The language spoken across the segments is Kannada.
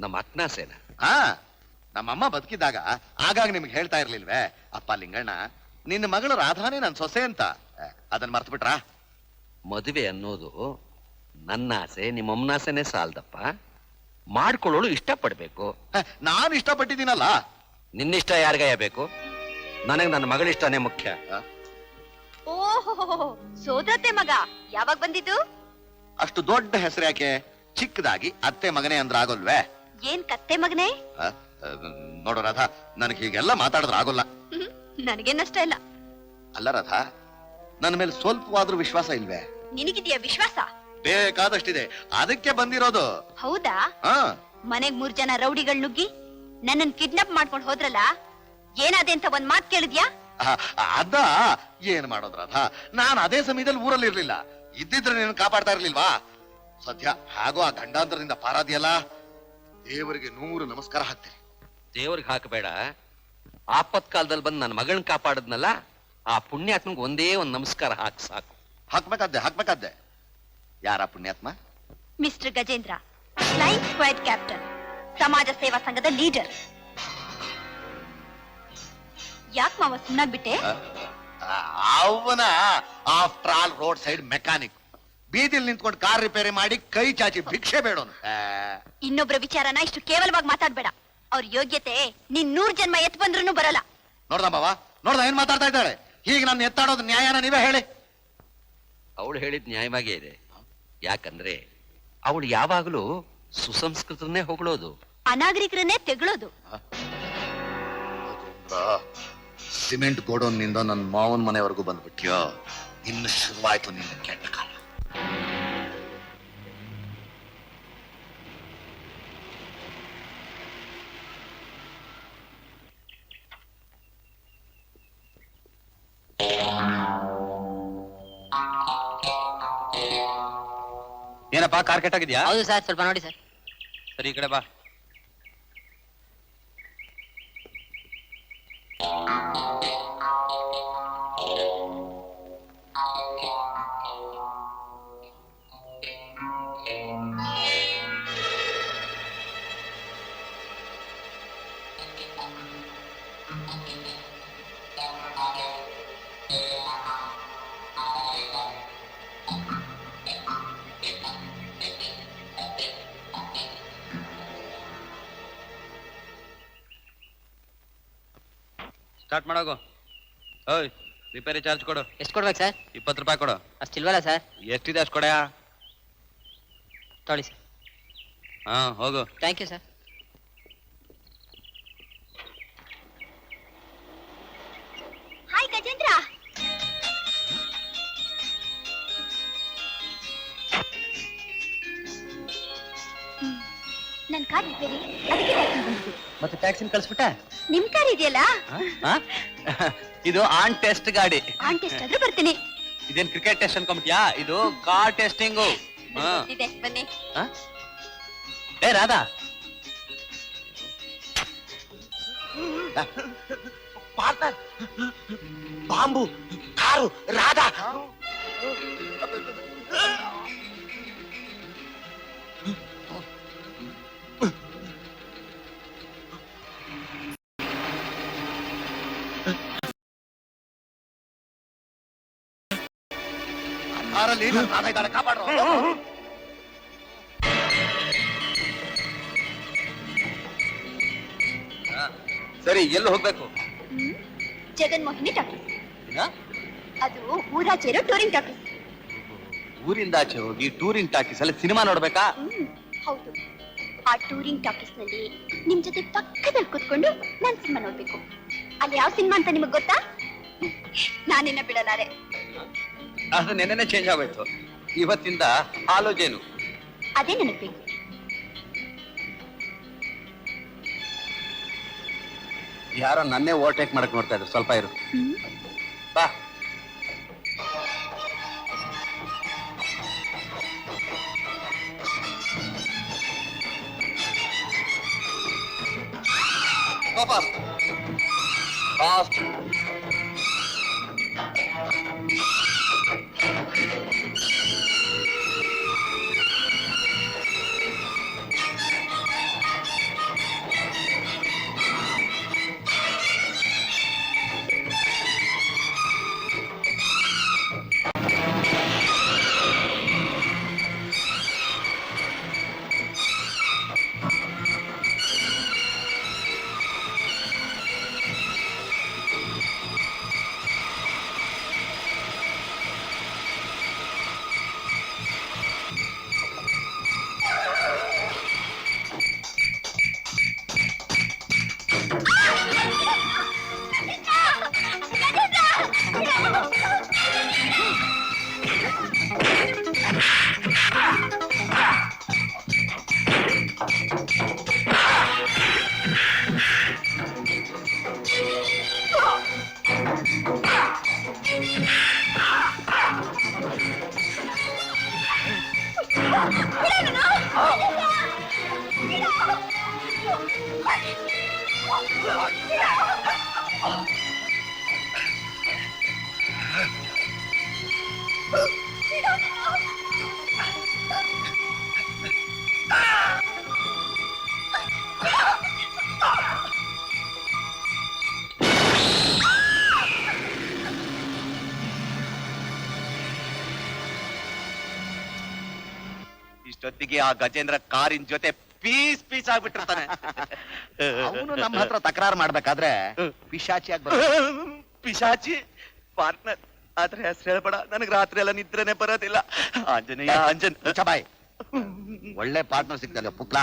ನಮ್ಮ ಅಕ್ನಾಸೇನ? ಹಾ, ನಮ್ಮಮ್ಮ ಬದುಕಿದ್ದಾಗ ಆಗಾಗ ನಿಮ್ಗೆ ಹೇಳ್ತಾ ಇರ್ಲಿಲ್ವೇ, ಅಪ್ಪ ಲಿಂಗಣ್ಣ ನಿನ್ನ ಮಗಳು ರಾಧಾನೇ ನನ್ ಸೊಸೆ ಅಂತ. ಅದನ್ನ ಮರ್ತು ಬಿಟ್ರಾ? ಮದುವೆ ಅನ್ನೋದು ನನ್ನ ಆಸೆ, ನಿಮ್ಮಮ್ಮನಾಸೆನೆ ಸಾಲ್ದಪ್ಪ. ಮಾಡ್ಕೊಳ್ಳೋಳು ಇಷ್ಟಪಡ್ಬೇಕು. ನಾನು ಇಷ್ಟಪಟ್ಟಿದ್ದೀನಲ್ಲ. ನಿನ್ನಿಷ್ಟ ಯಾರಿಗಾಯ ಬೇಕು? ನನಗೆ ನನ್ನ ಮಗಳಿಷ್ಟನೇ ಮುಖ್ಯ. ಓಹೋ, ಸೋದರತ್ತೆ ಮಗ ಯಾವಾಗ ಬಂದಿದ್ದು? ಅಷ್ಟು ದೊಡ್ಡ ಹೆಸರು ಯಾಕೆ? ಚಿಕ್ಕದಾಗಿ ಅತ್ತೆ ಮಗನೇ ಅಂದ್ರ ಆಗೋಲ್ವೇ? ಏನ್ ಕತ್ತೆ ಮಗನೇ? ನೋಡೋ ರಾಧಾ, ನನಗೆ ಹೀಗೆಲ್ಲ ಮಾತಾಡಿದ್ರೆ ಆಗೋಲ್ಲ. ನನಗೇನಷ್ಟ ಇಲ್ಲ. ಅಲ್ಲ ರಾಧಾ, ನನ್ನ ಮೇಲೆ ಸ್ವಲ್ಪವಾದ್ರೂ ವಿಶ್ವಾಸ ಇಲ್ವೇ? ನಿನಗಿದೆಯಾ ವಿಶ್ವಾಸ? ಬೇಕಾದಷ್ಟಿದೆ, ಅದಕ್ಕೆ ಬಂದಿರೋದು. ಹೌದಾ? ಮನೆಗ್ 3 ಜನ ರೌಡಿಗಳು ನುಗ್ಗಿ ನನ್ನನ್ ಕಿಡ್ನಾಪ್ ಮಾಡ್ಕೊಂಡು ಹೋದ್ರಲ್ಲ, ಏನಾದೆ ಅಂತ ಒಂದ್ ಮಾತ್ ಕೇಳಿದ್ಯಾ? ಅದ ಏನ್ ಮಾಡೋದ್ ರಾಧಾ, ನಾನ್ ಅದೇ ಸಮಯದಲ್ಲಿ ಊರಲ್ಲಿ ಇರ್ಲಿಲ್ಲ. ಇದ್ದಿದ್ರೆ ನೀನು ಕಾಪಾಡ್ತಾ ಇರ್ಲಿಲ್ವಾ? ಸದ್ಯ ಹಾಗೋ ಆ ಗಂಡಾಂತರದಿಂದ ಪಾರಾದಿಯಲ್ಲ, ದೇವರಿಗೆ 100 ನಮಸ್ಕಾರ ಹಾಕ್ತೇನೆ. ದೇವ್ರಿಗೆ ಹಾಕಬೇಡ, ಆಪತ್ ಕಾಲದಲ್ಲಿ ಬಂದು ನನ್ನ ಮಗಳನ್ನ ಕಾಪಾಡದ್ನಲ್ಲ, ಆ ಪುಣ್ಯಾತ್ಮಂಗೆ ಒಂದೇ ಒಂದ್ ನಮಸ್ಕಾರ ಹಾಕ್ ಸಾಕು. ಹಾಕ್ಬೇಕಾದ್ದೆ. ಯಾರ ಪುಣ್ಯಾತ್ಮ? Mister Gajendra, flying squad captain, ಸಮಾಜ ಸೇವಾ ಸಂಘದ ಲೀಡರ್. ಯಾಕೆ ಮಾವ ಸುಮ್ಮನಾಗ್ಬಿಟ್ಟೆ? ಅವನ after all road side mechanic, ಬೀದಿಲ್ ನಿಂತ್ಕೊಂಡು ಕಾರ್ ರಿಪೇರಿ ಮಾಡಿ ಕೈ ಚಾಚಿ ಭಿಕ್ಷೆ ಬೇಡೋನು. ಇನ್ನೊಬ್ರ ವಿಚಾರನ ಇಷ್ಟು ಕೇವಲವಾಗಿ ಮಾತಾಡ್ಬೇಡ. ಅವ್ರ ಯೋಗ್ಯತೆ ನೀನ್ 100 ಜನ್ಮ ಎತ್ ಬಂದ್ರೂ ಬರಲ್ಲ. ನೋಡ್ದ ಬಾವ, ನೋಡ್ದ ಏನ್ ಮಾತಾಡ್ತಾ ಇದ್ದಾಳೆ? ಹೀಗೆ ನಾನು ಎತ್ತಾಡೋದು ನ್ಯಾಯನ ನೀವೇ ಹೇಳಿ. ಅವಳು ಹೇಳಿದ್ ನ್ಯಾಯವಾಗೇ ಇದೆ. ಯಾಕಂದ್ರೆ ಅವಳು ಯಾವಾಗಲೂ ಸುಸಂಸ್ಕೃತನ್ನೇ ಹೊಗಳೋದು, ಅನಾಗರಿಕರನ್ನೇ ತೆಗಳೋದು. ಸಿಮೆಂಟ್ ಗೋಡೌನ್ ನಿಂದ ನನ್ನ ಮಾವನ್ ಮನೆವರೆಗೂ ಬಂದ್ಬಿಟ್ಯೋ, ಇನ್ನು ಶುರುವಾಯ್ತು ನಿನ್ನ ಕೆಟ್ಟ ಕಾಲ. ಏನಪ್ಪಾ, ಕಾರ್ ಕೆಟ್ಟಾಗಿದ್ಯಾ? ಹೌದು ಸರ್, ಸ್ವಲ್ಪ ನೋಡಿ ಸರ್. ಸರಿ, ಈ ಕಡೆ ಬಾ. ಸ್ಟಾರ್ಟ್ ಮಾಡೋಗು. ಓಯ್, ರಿಪೇರಿ ಚಾರ್ಜ್ ಕೊಡು. ಎಷ್ಟು ಕೊಡ್ಬೇಕು ಸರ್? 20 ರೂಪಾಯಿ ಕೊಡು. ಅಷ್ಟಿಲ್ವಲ್ಲ ಸರ್? ಎಷ್ಟಿದೆ ಅಷ್ಟು ಕೊಡ್ಯಾ. ತೊಳಿ ಸರ್. ಹಾ, ಹೋಗು. Thank you sir. Hi Gajendra. ನನ್ ಕಾರ್ ರಿಪೇರಿ, ಅದಕ್ಕೆ ಬಂದಿದ್ದು. ಮತ್ತೆ ಟ್ಯಾಕ್ಸಿನ ಕಳಿಸ್ಬಿಟ್ಟೆ? ನಿಮ್ ಕಾರ್ ಇದೆಯಲ್ಲ, ಇದು ಆನ್ ಟೆಸ್ಟ್ ಗಾಡಿ. ಆನ್ ಟೆಸ್ಟ್ ಆದ್ರೂ ಬರ್ತೀನಿ. ಇದೇನ್ ಕ್ರಿಕೆಟ್ ಟೆಸ್ಟ್ ಅನ್ಕೊಂಬಿಟ್ಯಾ? ಇದು ಕಾರ್ ಟೆಸ್ಟಿಂಗು. ಇದೆ, ಬನ್ನಿ. ಏ ರಾಧಾ, ಬಾಂಬು ಕಾರು ರಾಧಾ. ಕಾರಲ್ಲಿ ರಾಧಾ ಇದ್ದಾಳೆ, ಕಾಪಾಡ್ರು. ಸರಿ, ಎಲ್ಲಿ ಹೋಗ್ಬೇಕು? ಜಗನ್ಮೋಹಿನಿ ಟಾಕೀಸ್. ಅದು ಊರಾಚೆರೋ ಟೂರಿಂಗ್ ಟಾಕೀಸ್. ಊರಿಂದ ಆಚೆ ಹೋಗಿ ಟೂರಿಂಗ್ ಟಾಕೀಸ್ ಅಲ್ಲಿ ಸಿನಿಮಾ ನೋಡ್ಬೇಕಾ? ಹೌದು. ಆ ಟೂರಿಂಗ್ ಟಾಕೀಸ್ ನಲ್ಲಿ ನಿಮ್ ಜೊತೆ ಪಕ್ಕದಲ್ಲಿ ಕೂತ್ಕೊಂಡು ನಾನ್ ಸಿನಿಮಾ ನೋಡ್ಬೇಕು. ಅಲ್ಲಿ ಯಾವ ಸಿನಿಮಾ ಅಂತ ನಿಮಗ್ ಗೊತ್ತಾ? ನಾನಿನ್ನ ಬಿಡಲಾರೆ. ಅದು ನೆನ್ನೆನೆ ಚೇಂಜ್ ಆಗೋಯ್ತು. ಇವತ್ತಿಂದ ಹಾಲು ಜೇನು. ಅದೇ ನನಗ್ ಬೇಕು. ಯಾರೋ ನನ್ನೇ ಓವರ್ಟೇಕ್ ಮಾಡಕ್ ನೋಡ್ತಾ ಇದ್ರು. ಸ್ವಲ್ಪ ಇರು. ಬಾ. ಫಾಸ್ಟ್. ಇಷ್ಟೊತ್ತಿಗೆ ಆ ಗಜೇಂದ್ರ ಕಾರಿನ ಜೊತೆ ಪೀಸ್ ಪೀಸ್ ಆಗ್ಬಿಟ್ಟಿರ್ತಾನೆ. ಅವನು ನಮ್ಮ ಹತ್ರ ತಕರಾರು ಮಾಡ್ಬೇಕಾದ್ರೆ ಪಿಶಾಚಿ ಪಿಶಾಚಿ ಪಾರ್ಟ್ನರ್ ಆದ್ರೆ ಹೆಸರು ಹೇಳ್ಬೇಡ, ನನಗ್ ರಾತ್ರಿ ಎಲ್ಲ ನಿದ್ರೆನೆ ಬರೋದಿಲ್ಲ. ಆಂಜನೇಯ ಬಾಯ್ ಒಳ್ಳೆ ಪಾರ್ಟ್ನರ್ ಸಿಗ್ತಲ್ಲ ಪುಕ್ಲಾ.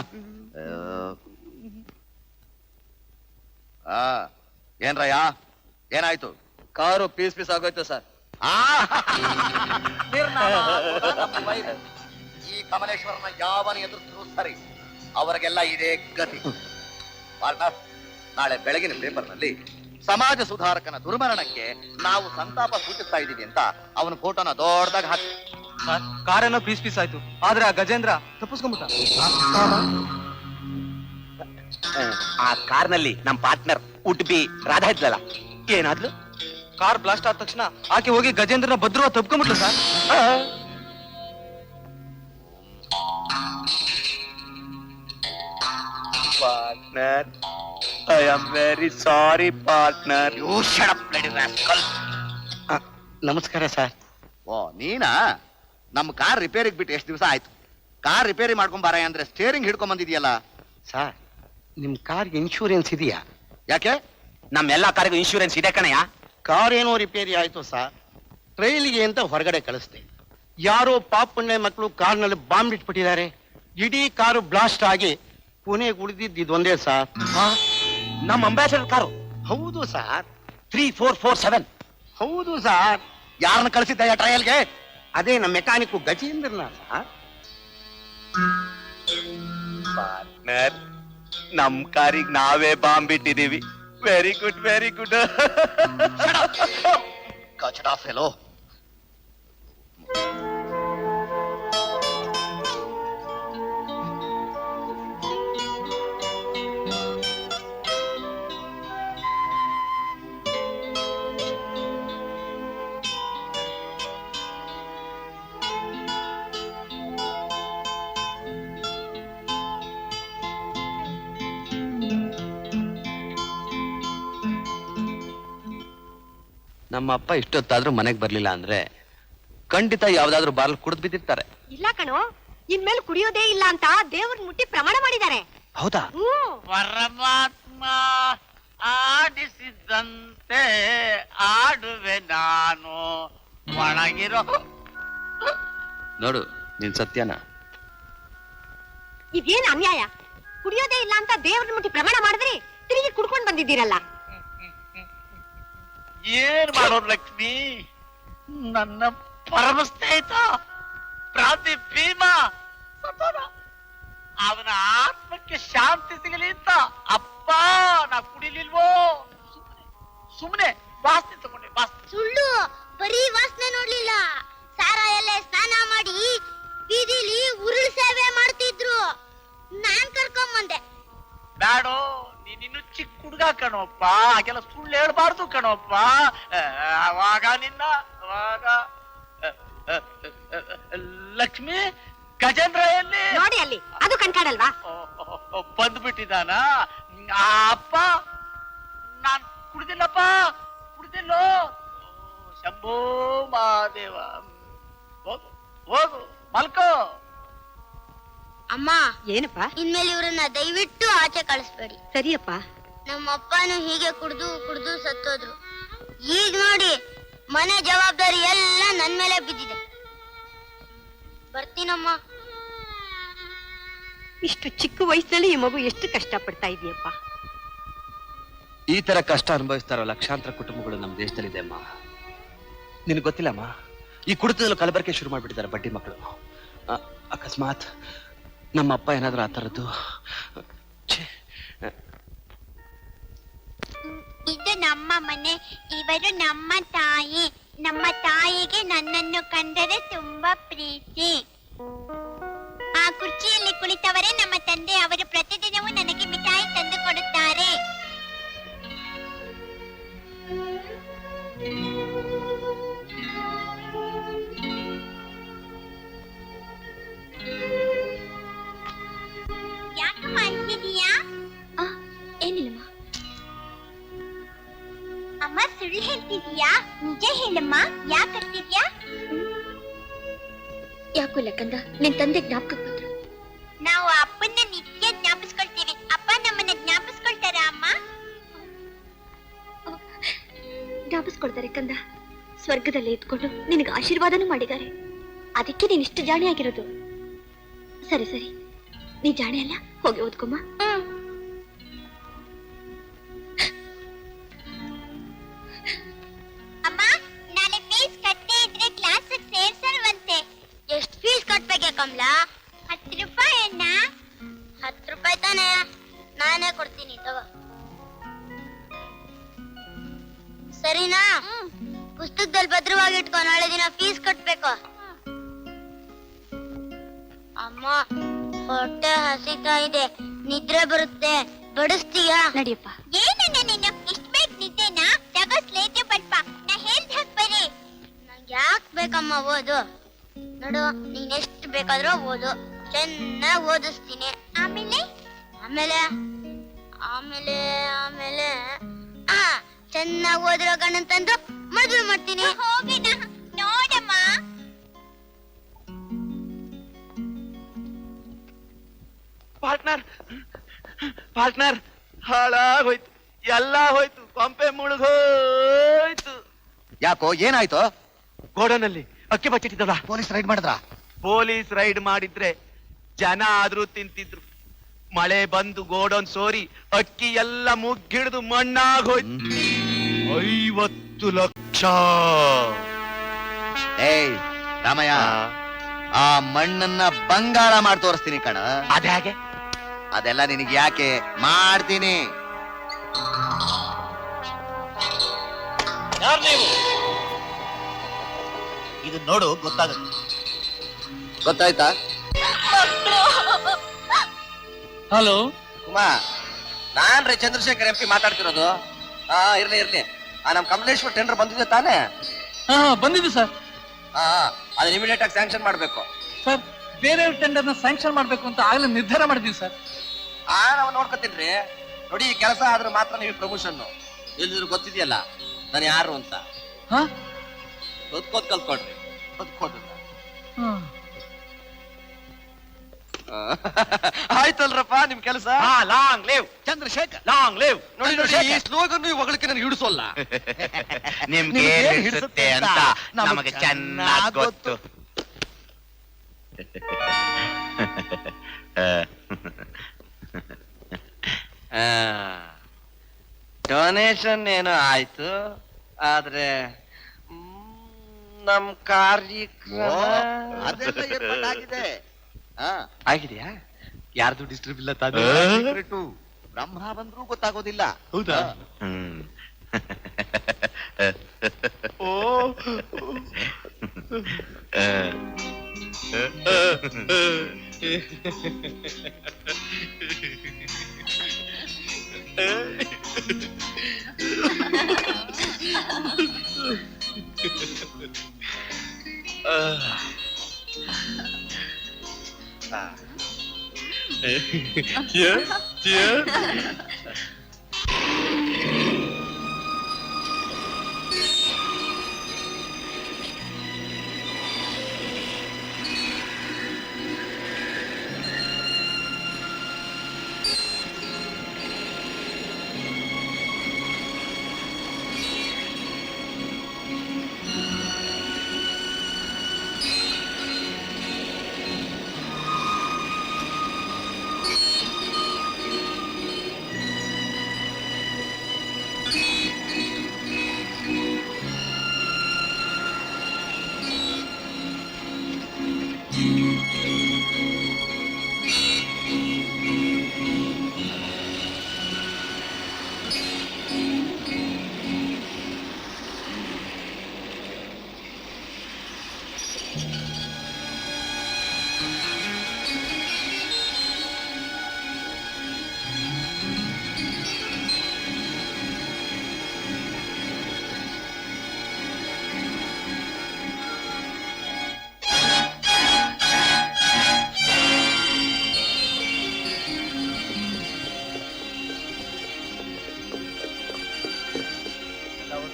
ಏನ್ರಯ್ಯ ಏನಾಯ್ತು? ಕಾರು ಪೀಸ್ ಪೀಸ್ ಆಗೋಯ್ತು ಸರ್. ಈ ಕಮಲೇಶ್ವರನ ಯಾವನ ಎದುರು ಸರಿ, ಅವರಿಗೆಲ್ಲ ಇದೇ ಗತಿ. ಪಾರ್ಟ್ನರ್, ನಾಳೆ ಬೆಳಗಿನ ಪೇಪರ್ನಲ್ಲಿ ಸಮಾಜ ಸುಧಾರಕನ ದುರ್ಮರಣಕ್ಕೆ ನಾವು ಸಂತಾಪ ಸೂಚಿಸ್ತಾ ಇದ್ದೀವಿ ಅಂತ ಅವನ ಫೋಟೋನ ದೊಡ್ಡದಾಗ ಹಾಕಿ. ಕಾರೇನೋ ಪೀಸ್ ಪೀಸ್ ಆಯ್ತು, ಆದ್ರೆ ಆ ಗಜೇಂದ್ರ ತಪ್ಪಿಸ್ಕೊಂಡ್ಬಿಟ್ಟ. ಆ ಕಾರ್ನಲ್ಲಿ ನಮ್ ಪಾರ್ಟ್ನರ್ ಉಟ್ಬಿ ರಾಧಾ ಇದ್ಲಲ್ಲ, ಏನಾದ್ಲು? ಕಾರ್ ಬ್ಲಾಸ್ಟ್ ಆದ ತಕ್ಷಣ ಆಕೆ ಹೋಗಿ ಗಜೇಂದ್ರನ ಭದ್ರವ ತಪ್ಕೊಂಡ್ಬಿಟ್ಲು sir. Partner, I am very sorry partner. ನಮಸ್ಕಾರ ಸರ್. ಓ ನೀನಾ? ನಮ್ಮ ಕಾರ್ ರಿಪೇರಿಗೆ ಬಿಟ್ಟು ಎಷ್ಟು ದಿವಸ ಆಯ್ತು? ಕಾರ್ ರಿಪೇರಿ ಮಾಡ್ಕೊಂಡ್ ಬಾರ ಅಂದ್ರೆ ಸ್ಟೇರಿಂಗ್ ಹಿಡ್ಕೊಂಡ್ ಬಂದಿದ್ಯಲ್ಲ. ಸರ್, ನಿಮ್ ಕಾರ್ ಇನ್ಶೂರೆನ್ಸ್ ಇದೆಯಾ? ಯಾಕೆ? ನಮ್ಮೆಲ್ಲಾ ಕಾರಿಗೂ ಇನ್ಶೂರೆನ್ಸ್ ಇದೆ ಕಣಯ್ಯ. ಕಾರ್ ಏನೋ ರಿಪೇರಿ ಆಯ್ತು ಸರ್, ಟ್ರೈಲಿಗೆ ಅಂತ ಹೊರಗಡೆ ಕಳಿಸ್ದೆ. ಯಾರೋ ಪಾಪುಣ್ಯ ಮಕ್ಕಳು ಕಾರ್ನಲ್ಲಿ ಬಾಂಬ್ ಇಟ್ಬಿಟ್ಟಿದ್ದಾರೆ. ಇಡೀ ಕಾರು ಬ್ಲಾಸ್ಟ್ ಆಗಿ ಪುಣೆಗೆ ಉಳಿದಿದ್ದು ಇದೊಂದೇ ಸರ್. ನಮ್ಮ ಅಂಬಾಸಿಡರ್ ಕಾರು? ಹೌದು ಸರ್. 3447. ಹೌದು ಸರ್. ಯಾರನ್ನ ಕಳಿಸಿದ್ದ ಟ್ರಯಲ್ಗೆ? ಅದೇ ನಮ್ಮ ಮೆಕ್ಯಾನಿಕ್ ಗಜೇಂದ್ರನ ಸರ್. ಪಾರ್ಟ್ನರ್, ನಮ್ ಕಾರಿಗೆ ನಾವೇ ಬಾಂಬ್ ಇಟ್ಟಿದೀವಿ. Very good, very good. ಕಚಡಾ ಫೆಲೋ. ನಮ್ಮ ಅಪ್ಪ ಇಷ್ಟೊತ್ತಾದ್ರೂ ಮನೆಗೆ ಬರ್ಲಿಲ್ಲ ಅಂದ್ರೆ ಖಂಡಿತ ಯಾವ್ದಾದ್ರು ಬಾರ್ಲ್ ಕುಡಿದು ಬಿದ್ದಿರ್ತಾರೆ. ಇಲ್ಲ ಕಣೋ, ಇನ್ಮೇಲೆ ಕುಡಿಯೋದೇ ಇಲ್ಲ ಅಂತ ದೇವ್ರನ್ನ ಮುಟ್ಟಿ ಪ್ರಮಾಣ ಮಾಡಿದ್ದಾರೆ. ಹೌದಾ? ಪರಮಾತ್ಮ ಆಡಿಸಿದಂತೆ ಆಡುವೆ ನಾನು ಒಳಗಿರೋ. ನೋಡು ನಿನ್ ಸತ್ಯನ. ಇದೇನ್ ಅನ್ಯಾಯ? ಕುಡಿಯೋದೇ ಇಲ್ಲ ಅಂತ ದೇವ್ರನ್ನ ಮುಟ್ಟಿ ಪ್ರಮಾಣ ಮಾಡಿದ್ರಿ, ತಿರುಗಿ ಕುಡ್ಕೊಂಡ್ ಬಂದಿದ್ದೀರಲ್ಲ. ಏನ್ ಮಾಡೋರು ಲಕ್ಷ್ಮಿ? ನನ್ನ ಪರಮ ಸ್ನೇಹಿತ ಪ್ರಾಂತಿ ಭೀಮ ಸತ್ತೋದ. ಅವನ ಆತ್ಮಕ್ಕೆ ಶಾಂತಿ ಸಿಗಲಿ ಅಂತ ಅಪ್ಪ ನಾ ಕುಡಿಲಿಲ್ವೋ. ಸುಮ್ಮನೆ ವಾಸನೆ ತಗೊಂಡೆ. ವಾಸನೆ ಸುಳ್ಳು, ಬರೀ ವಾಸನೆ ನೋಡ್ಲಿಲ್ಲ. ಸಾರಾಯಲ್ಲೇ ಸ್ನಾನ ಮಾಡಿ ಬೀದಿಲಿ ಉರುಳು ಸೇವೆ ಮಾಡ್ತಿದ್ರು. ನಾನ್ ಕರ್ಕೊಂಬಂದೆ. ಬ್ಯಾಡೋ, ನೀನಿನ್ನು ಚಿಕ್ಕ ಹುಡುಗ ಕಣೋಪ್ಪ, ಹಾಗೆಲ್ಲ ಸುಳ್ಳು ಹೇಳ್ಬಾರ್ದು ಕಣೋಪ್ಪ. ಅವಾಗ ಲಕ್ಷ್ಮಿ ಗಜೇಂದ್ರ ಎಲ್ಲಿ? ನೋಡಿ ಅಲ್ಲಿ, ಅದು ಕಣ್ಕಾಡಲ್ವಾ? ಬಂದ್ಬಿಟ್ಟಿದಾನ ಆ ಅಪ್ಪ. ನಾನ್ ಕುಡ್ದಿಲ್ಲಪ್ಪ, ಕುಡ್ದಿಲ್ಲೋ. ಶಂಭೋ ಮಹಾದೇವ. ಹೋಗು ಹೋಗು ಮಲ್ಕೋ. ಅಮ್ಮ, ಏನಪ್ಪ? ಇನ್ಮೇಲೆ ಇವ್ರನ್ನ ದಯವಿಟ್ಟು ಆಚೆ ಕಳಿಸ್ಬೇಡಿ. ಸರಿಯಪ್ಪ. ನಮ್ಮ ಅಪ್ಪನು ಹೀಗೆ ಕುಡ್ದು ಕುಡ್ದು ಸತ್ತೋದ್ರು. ಈಗ ನೋಡಿ, ಮನೆ ಜವಾಬ್ದಾರಿ ಎಲ್ಲ ನನ್ ಮೇಲೆ ಬಿದ್ದಿದೆ. ಬರ್ತೀನಮ್ಮ. ಇಷ್ಟು ಚಿಕ್ಕ ವಯಸ್ಸಿನಲ್ಲಿ ಈ ಮಗು ಎಷ್ಟು ಕಷ್ಟ ಪಡ್ತಾ ಇದೆಯಪ್ಪ. ಈ ತರ ಕಷ್ಟ ಅನುಭವಿಸ್ತಾರೋ ಲಕ್ಷಾಂತರ ಕುಟುಂಬಗಳು ನಮ್ಮ ದೇಶದಲ್ಲಿದೆ ಅಮ್ಮ. ನಿನಗೆ ಗೊತ್ತಿಲ್ಲಮ್ಮ, ಈ ಕುಡಿತದಲ್ಲಿ ಕಲಬೆರಕೆ ಶುರು ಮಾಡ್ಬಿಟ್ಟಿದ್ದಾರೆ ಬಡ್ಡಿ ಮಕ್ಕಳು. ಅಕಸ್ಮಾತ್ ನಮ್ಮ ಅಪ್ಪ ಏನಾದ್ರೂ ಆ ಥರದ್ದು. ಇದು ನಮ್ಮ ಮನೆ, ಇವರು ನಮ್ಮ ತಾಯಿ. ನಮ್ಮ ತಾಯಿಗೆ ನನ್ನನ್ನು ಕಂಡರೆ ತುಂಬಾ ಪ್ರೀತಿ. ಆ ಕುರ್ಚಿಯಲ್ಲಿ ಕುಳಿತವರೇ ನಮ್ಮ ತಂದೆ. ಅವರು ಪ್ರತಿದಿನವೂ ನನಗೆ ಮಿಠಾಯಿ ಸುಳ್ಳು ಹೇಳ್ತಿದ್ಯಾ? ನಿಜ ಹೇಳಮ್ಮ, ಯಾಕೆ ಕರ್ತಿದ್ಯಾ? ಯಾಕೋ ಲಕ್ಕಂದ, ನಿನ್ ತಂದೆ ಜ್ಞಾಪಕಕ್ಕೆ ಬಂದ್ರು. ನಾವು ಅಪ್ಪನ್ನ ನಿತ್ಯ ಜ್ಞಾಪಿಸ್ಕೊಳ್ತೀವಿ. ಅಪ್ಪ ನಮ್ಮನ್ನ ಜ್ಞಾಪಿಸ್ಕೊಳ್ತಾರ ಅಮ್ಮ? ಜ್ಞಾಪಿಸ್ಕೊಳ್ತಾರೆ ಕಂದ. ಸ್ವರ್ಗದಲ್ಲಿ ಇದ್ಕೊಂಡು ನಿನಗೆ ಆಶೀರ್ವಾದನೂ ಮಾಡಿದ್ದಾರೆ. ಅದಕ್ಕೆ ನೀನ್ ಇಷ್ಟು ಜಾಣೆ ಆಗಿರೋದು. ಸರಿ ಸರಿ, ನೀ ಜಾಣೆ ಅಲ್ಲ, ಹೋಗಿ ಓದ್ಕೊಮ್ಮ. ಅಮ್ಮ, ನಾಳೆ ಫೀಸ್ ಕಟ್ಟೇ ಇದ್ರೆ ಕ್ಲಾಸಿಗೆ ಸೇರ್ಸಲ್ವಂತೆ. ಎಷ್ಟು ಫೀಸ್ ಕಟ್ಬೇಕೆ ಕಮಲಾ? 10 ರೂಪಾಯಿ ಅಣ್ಣ. 10 ರೂಪಾಯಿ ತಾನೇ, ನಾನೇ ಕೊಡ್ತೀನಿ ತಗೋ. ಸರಿನಾ? ಪುಸ್ತಕದಲ್ಲಿ ಭದ್ರವಾಗಿ ಇಟ್ಕೊ, ನಾಳೆ ದಿನ ಫೀಸ್ ಕಟ್ಬೇಕು. ಅಮ್ಮ, ಹೊಟ್ಟೆ ಹಸಿತಾ ಇದೆ, ನಿದ್ರೆ ಬರುತ್ತೆ, ಬಡಿಸ್ತೀಯಾ? ನಡಿಯಪ್ಪ. ಏನನ್ನ ನೀನು ಇಷ್ಟ ಬೇಕು ನಿದ್ದೆನಾ? ತಗೋ ಸ್ಲೇಟ್ ಪಟ್ಪ, ನಾ ಹೇಳ್ದ ಹಾಕ್ ಬರಿ. ನಂಗೆ ಯಾಕೆ ಬೇಕಮ್ಮ ಓದು? ನೋಡು, ನೀನ್ ಎಷ್ಟು ಬೇಕಾದ್ರೂ ಓದು, ಚೆನ್ನಾಗಿ ಓದಿಸ್ತೀನಿ. ಆಮೇಲೆ ಆಮೇಲೆ ಆಮೇಲೆ ಆಮೇಲೆ ಚೆನ್ನಾಗಿ ಓದಿರೋ ಗಂಡನ್ ತಂದು ಮದುವೆ ಮಾಡ್ತೀನಿ. ಹೋಗಿನ ನೋಡಮ್ಮ. ಪಾರ್ಟ್ನರ್ ಹಾಳಾಗೋಯ್ತು, ಎಲ್ಲ ಹೋಯ್ತು, ಕೊಂಪೆ ಮುಳುಗೋಯ್ತು. ಯಾಕೋ ಏನಾಯ್ತು? ಗೋಡನಲ್ಲಿ ಅಕ್ಕಿ ಬಚ್ಚಿಟ್ಟಿದ್ದಲ್ಲ, ಪೊಲೀಸ್ ರೈಡ್ ಮಾಡಿದ್ರ? ಪೊಲೀಸ್ ರೈಡ್ ಮಾಡಿದ್ರೆ ಜನ ಆದ್ರೂ ತಿಂತಿದ್ರು. ಮಳೆ ಬಂದು ಗೋಡನ್ ಸೋರಿ ಅಕ್ಕಿ ಎಲ್ಲ ಮುಗ್ಗಿಡಿದು ಮಣ್ಣಾಗೋಯ್ತು. 50 ಲಕ್ಷ. ಏಯ್ ರಾಮಯ್ಯ, ಆ ಮಣ್ಣನ್ನ ಬಂಗಾರ ಮಾಡಿ ತೋರಿಸ್ತೀನಿ ಕಣ. ಅದೇ ಹಾಗೆ ಅದೆಲ್ಲ ನಿನಗೆ ಯಾಕೆ, ಮಾಡ್ತೀನಿ. ಯಾರು ನೀವು? ಇದು ನೋಡು, ಗೊತ್ತಾಗುತ್ತೆ. ಗೊತ್ತಾಯ್ತಾ? ಹಲೋ ಕುಮಾರ್, ನಾನ್ರಿ ಚಂದ್ರಶೇಖರ್ MP ಮಾತಾಡ್ತಿರೋದು. ಇರ್ಲಿ ಇರ್ಲಿ, ನಮ್ ಕಮಲೇಶ್ವರ್ ಟೆಂಡರ್ ಬಂದಿದೆ ತಾನೇ? ಹಾ ಬಂದಿದೆ ಸರ್. ಅದನ್ನ ಇಮಿಡಿಯೇಟ್ ಆಗಿ ಸ್ಯಾಂಕ್ಷನ್ ಮಾಡ್ಬೇಕು. ಸರ್, ಬೇರೆ ಟೆಂಡರ್ ನ ಸ್ಯಾಂಕ್ಷನ್ ಮಾಡ್ಬೇಕು ಅಂತ ಆಗ್ಲೇ ನಿರ್ಧಾರ ಮಾಡಿದೀವಿ ಸರ್. ನಾವು ನೋಡ್ಕೊತೀನ್ರಿ. ನೋಡಿ, ಈ ಕೆಲಸ ಆದ್ರೆ ಮಾತ್ರ ನೀವು ಪ್ರಮೋಷನ್. ಎಲ್ಲಿದ್ರು ಗೊತ್ತಿದೆಯಲ್ಲ ನಾನು ಯಾರು ಅಂತ. ಹಾ, ಓದ್ಕೋದ್ ಕಲ್ತ್ಕೊಡ್ರಿ. ಓದ್ಕೋದ್ ಆಯ್ತಲ್ರಪ್ಪ ನಿಮ್ ಕೆಲಸ. Long live Chandrashekar, long live. ನೋಡಿ ನೋಡಿ, ಈ ಸ್ಲೋಗನ್ ಹೊಗಳಿಕೆ ನನಗೆ ಹಿಡಿಸೋಲ್ಲ. ನಿಮ್ಗೆ ಹಿಡಿಸುತ್ತೆ ಅಂತ ನಮಗೆ ಚೆನ್ನಾಗಿ ಗೊತ್ತು. ಡೊನೇಷನ್ ಏನೋ ಆಯ್ತು, ಆದ್ರೆ ನಮ್ ಕಾರ್ಯಕ್ರಮ ಅದೆಲ್ಲ ಏರ್ಪಾಟಾಗಿದೆ. ಆಗಿದೆಯಾ? ಯಾರ್ದು ಡಿಸ್ಟರ್ಬ್ ಇಲ್ಲ ತಾನು? ಸೀಕ್ರೆಟು. ಬ್ರಹ್ಮ ಬಂದ್ರೂ ಗೊತ್ತಾಗೋದಿಲ್ಲ. ಹೌದಾ? ಓ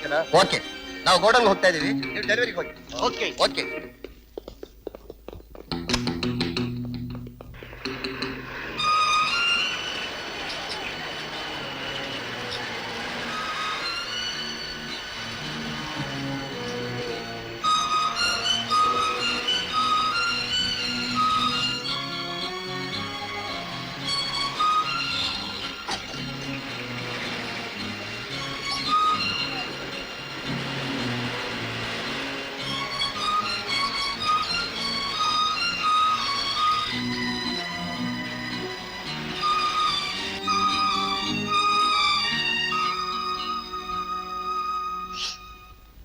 ಓಕೆನಾ? ಓಕೆ, ನಾವು ಗೋಡನ್ಗೆ ಹೋಗ್ತಾ ಇದೀವಿ, ನೀವು ಡೆಲಿವರಿಗೆ ಹೋಗಿ. ಓಕೆ. ಓಕೆ.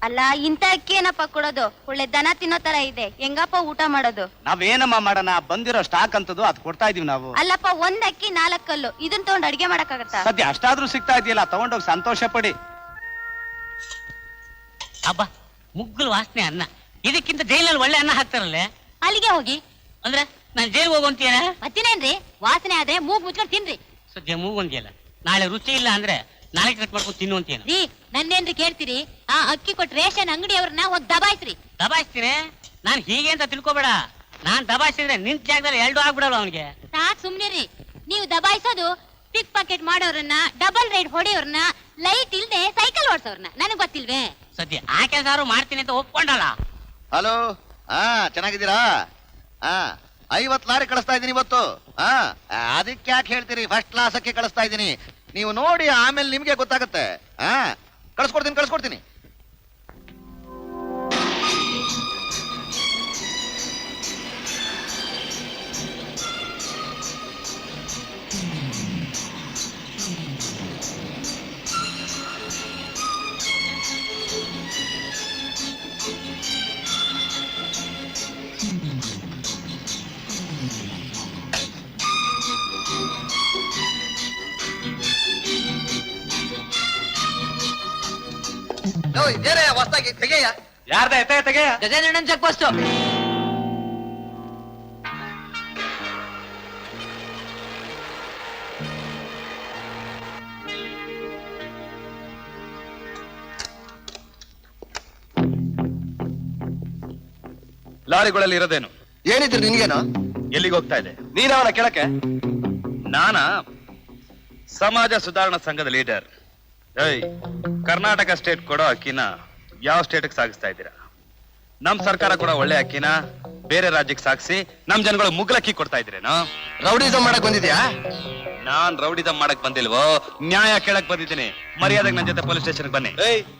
ಅಲ್ಲ ಇಂತ ಅಕ್ಕಿ ಏನಪ್ಪ ಕೊಡೋದು? ಒಳ್ಳೆ ದನ ತಿನ್ನೋ ತರ ಇದೆ, ಹೆಂಗಪ್ಪ ಊಟ ಮಾಡೋದು? ನಾವೇನಮ್ಮ ಮಾಡೋಣ, ಬಂದಿರೋ ಸ್ಟಾಕ್ ಅಂತದ್ದು ಅದ್ ಕೊಡ್ತಾ ಇದೀವಿ ನಾವು. ಅಲ್ಲಪ್ಪ, ಒಂದ್ ಅಕ್ಕಿ 4 ಕಲ್ಲು, ಇದನ್ ತಗೊಂಡ್ ಅಡ್ಗೆ ಮಾಡಕ್ಕಾಗತ್ತಾ? ಸದ್ಯ ಅಷ್ಟಾದ್ರೂ ಸಿಗ್ತಾ ಇದೆಯಲ್ಲ, ತಗೊಂಡೋಗಿ ಸಂತೋಷ ಪಡಿ. ಹಬ್ಬ ಮುಗ್ಗಲ್ ವಾಸನೆ ಅನ್ನ, ಇದಕ್ಕಿಂತ ಜೈಲಲ್ಲಿ ಒಳ್ಳೆ ಅನ್ನ ಹಾಕ್ತಾರಲ್ಲೇ. ಅಲ್ಲಿಗೆ ಹೋಗಿ. ಅಂದ್ರೆ ನಾನ್ ಜೈಲ್ ಹೋಗುವಂತೀಯ? ಮತ್ತಿನೇನ್ರಿ, ವಾಸನೆ ಆದ್ರೆ ಮೂಗ್ ಮುಚ್ಕೊಂಡ್ ತಿನ್ರಿ. ಸದ್ಯ ಮೂಗೊಂದಿಯಲ್ಲ, ನಾಳೆ ರುಚಿ ಇಲ್ಲ ಅಂದ್ರೆ ನಾಳೆ ಕಟ್ ಮಾಡ್ಕೊಂಡು ತಿನ್ನುವಂತೀಯ? ರೀ, ನನ್ನೇನ್ರಿ ಕೇಳ್ತೀರಿ? ಆ ಅಕ್ಕಿ ಕೊಟ್ಟು ರೇಷನ್ ಅಂಗಡಿಯವ್ರನ್ನ ಹೋಗಿ ದಬಾಯಿಸ್ರಿ. ದಬಾಯಿಸ್ತೀನಿ? ನಾನ್ ಹೀಗೆ ಅಂತ ತಿಳ್ಕೊಬೇಡ, ನಾನ್ ದಬಾಯಿಸಿದ್ರೆ ನಿಂತ ಜಾಗದಲ್ಲಿ 2 ಆಗ್ಬಿಡಲ್ಲ ಅವನಿಗೆ. ಸಾಕ್ ಸುಮ್ನಿರಿ. ನೀವು ದಬಾಯಿಸೋದು ಪಿಕ್ ಪಾಕೆಟ್ ಮಾಡೋರನ್ನ, ಡಬಲ್ ರೈಡ್ ಹೊಡೆಯೋರ್ನ, ಲೈಟ್ ಇಲ್ದೆ ಸೈಕಲ್ ಓಡಿಸೋರ್ನ. ನನಗ್ ಗೊತ್ತಿಲ್ವೇ? ಸದ್ಯ ಆ ಕೆಲಸ ಮಾಡ್ತೀನಿ ಅಂತ ಒಪ್ಕೊಂಡಲ್ಲ. ಹಲೋ, ಚೆನ್ನಾಗಿದ್ದೀರಾ? 50 ಲಾರಿ ಕಳಿಸ್ತಾ ಇದ್ದೀನಿ ಇವತ್ತು. ಅದಕ್ಕೆ ಯಾಕೆ ಹೇಳ್ತೀರಿ, ಫಸ್ಟ್ ಕ್ಲಾಸಕ್ಕೆ ಕಳಿಸ್ತಾ ಇದ್ದೀನಿ. ನೀವು ನೋಡಿ ಆಮೇಲೆ ನಿಮ್ಗೆ ಗೊತ್ತಾಗುತ್ತೆ. ಕಳಿಸ್ಕೊಡ್ತೀನಿ. ಹೊಸದಾಗಿ ತೆಗೆಯ. ಯಾರ್ದ ತೆಗೆಯ? ಗಜೇಂದ್ರಣ್ಣನ್ ಚೆಕ್ ಪೋಸ್ಟ್. ಲಾರಿಗಳಲ್ಲಿ ಇರೋದೇನು? ಏನಿದ್ರು ನಿನ್ಗೇನು? ಎಲ್ಲಿಗೆ ಹೋಗ್ತಾ ಇದೆ? ನೀನವನ ಕೆಳಕ್ಕೆ. ನಾನ ಸಮಾಜ ಸುಧಾರಣಾ ಸಂಘದ ಲೀಡರ್. ಕರ್ನಾಟಕ ಸ್ಟೇಟ್ ಕೊಡೋ ಅಕ್ಕಿನ ಯಾವ ಸ್ಟೇಟ್ಗೆ ಸಾಗಿಸ್ತಾ ಇದ್ದೀರಾ? ನಮ್ ಸರ್ಕಾರ ಕೂಡ ಒಳ್ಳೆ ಅಕ್ಕಿನ ಬೇರೆ ರಾಜ್ಯಕ್ಕೆ ಸಾಗಿಸಿ ನಮ್ ಜನಗಳು ಮುಗ್ಲಕ್ಕಿ ಕೊಡ್ತಾ ಇದ್ರೇನೋ? ರೌಡಿಸಮ್ ಮಾಡಕ್ ಬಂದಿದ್ಯಾ? ನಾನ್ ರೌಡಿಸಮ್ ಮಾಡಕ್ ಬಂದಿಲ್ವೋ, ನ್ಯಾಯ ಕೇಳಕ್ ಬಂದಿದ್ದೀನಿ. ಮರ್ಯಾದೆಗೆ ನನ್ ಜೊತೆ ಪೊಲೀಸ್ ಸ್ಟೇಷನ್ ಬನ್ನಿ.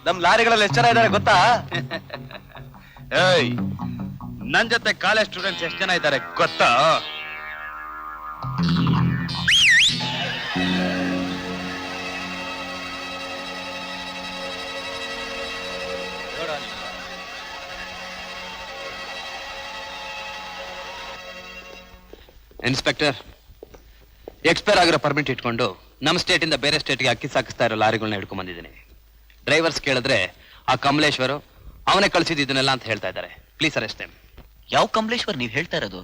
ನಮ್ ಲಾರಿಗಳಲ್ಲಿ ಎಷ್ಟು ಜನ ಇದಾರೆ ಗೊತ್ತಾ? ನನ್ ಜೊತೆ ಕಾಲೇಜ್ ಸ್ಟೂಡೆಂಟ್ಸ್ ಎಷ್ಟು ಜನ ಇದ್ದಾರೆ ಗೊತ್ತಾ? ಇನ್ಸ್ಪೆಕ್ಟರ್, ಎಕ್ಸ್ಪೈರ್ ಆಗಿರೋ ಪರ್ಮಿಟ್ ಇಟ್ಕೊಂಡು ನಮ್ಮ ಸ್ಟೇಟ್ ಇಂದ ಬೇರೆ ಸ್ಟೇಟ್ಗೆ ಅಕ್ಕಿ ಸಾಗಿಸ್ತಾ ಇರೋ ಲಾರಿಗಳನ್ನ ಹಿಡ್ಕೊಂಡ್ ಬಂದಿದ್ದೀನಿ. ಡ್ರೈವರ್ಸ್ ಕೇಳಿದ್ರೆ ಆ ಕಮಲೇಶ್ವರು ಅವನೇ ಕಳ್ಸಿದ್ದನ್ನೆಲ್ಲ ಅಂತ ಹೇಳ್ತಾ ಇದ್ದಾರೆ. Please arrest them. ಯಾವ ಕಮಲೇಶ್ವರ್ ನೀವ್ ಹೇಳ್ತಾ ಇರೋದು?